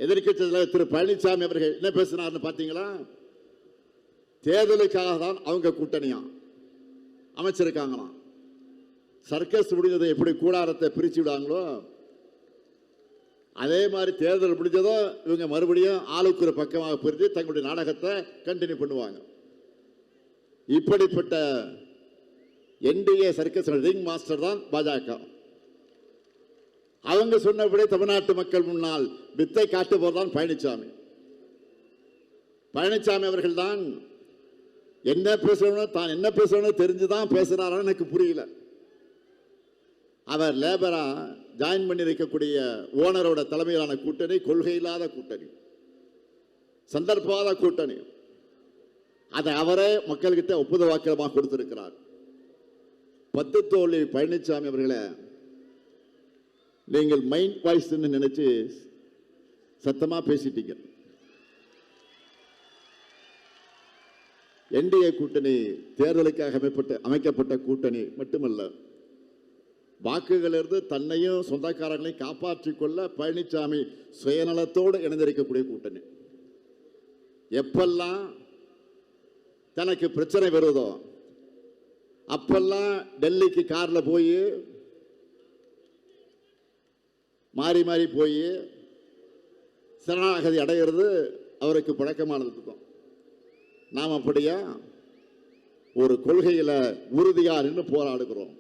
எதிர்க்கட்சி தலைவர் திரு பழனிசாமி அவர்கள் என்ன பேசினார்னு பார்த்தீங்களா? தேர்தலுக்காக தான் அவங்க கூட்டணியா அமைச்சிருக்காங்களாம். சர்க்கஸ் முடிஞ்சதை எப்படி கூடாரத்தை பிரிச்சு விடாங்களோ அதே மாதிரி தேர்தல் முடிஞ்சதோ இவங்க மறுபடியும் ஆளுக்கு ஒரு பக்கமாக பிரித்து தங்களுடைய நாடகத்தை கண்டினியூ பண்ணுவாங்க. இப்படிப்பட்ட என்டிஏ சர்க்கஸ் ரிங் மாஸ்டர் தான் பாஜக. அவங்க சொன்னபடி தமிழ்நாட்டு மக்கள் முன்னால் வித்தை காட்டுபவர் பழனிசாமி. பழனிசாமி அவர்கள் தான் என்ன பேசணும், தான் என்ன பேசணும் தெரிஞ்சுதான் பேசுறாரு. எனக்கு புரியல. அவர் லேபரா ஜாயின் பண்ணி இருக்கக்கூடிய ஓனரோட தலைமையிலான கூட்டணி கொள்கை இல்லாத கூட்டணி, சந்தர்ப்பாத கூட்டணி. அதை அவரே மக்கள்கிட்ட ஒப்புதல் வாக்கியமாக கொடுத்திருக்கிறார். பத்து தோல்வி பழனிசாமி அவர்களை நீங்கள் மைண்ட் வாய்ஸ் நினைச்சு சத்தமா பேசிட்டீங்க. என்டிஏ கூட்டணி தேர்தலுக்காக அமைக்கப்பட்ட கூட்டணி மட்டுமல்ல, வாக்குகளிலிருந்து தன்னையும் சொந்தக்காரங்களையும் காப்பாற்றிக் கொள்ள பழனிசாமி சுயநலத்தோடு இணைந்திருக்கக்கூடிய கூட்டணி. எப்பெல்லாம் தனக்கு பிரச்சனை வருதோ அப்பெல்லாம் டெல்லிக்கு கார்ல போய் மாறி மாறி போய் சரணாகதி அடைகிறது அவருக்கு பழக்கமானது தான். நாம் அப்படியா ஒரு கொள்கையில உறுதியா நின்று போராடுகிறோம்.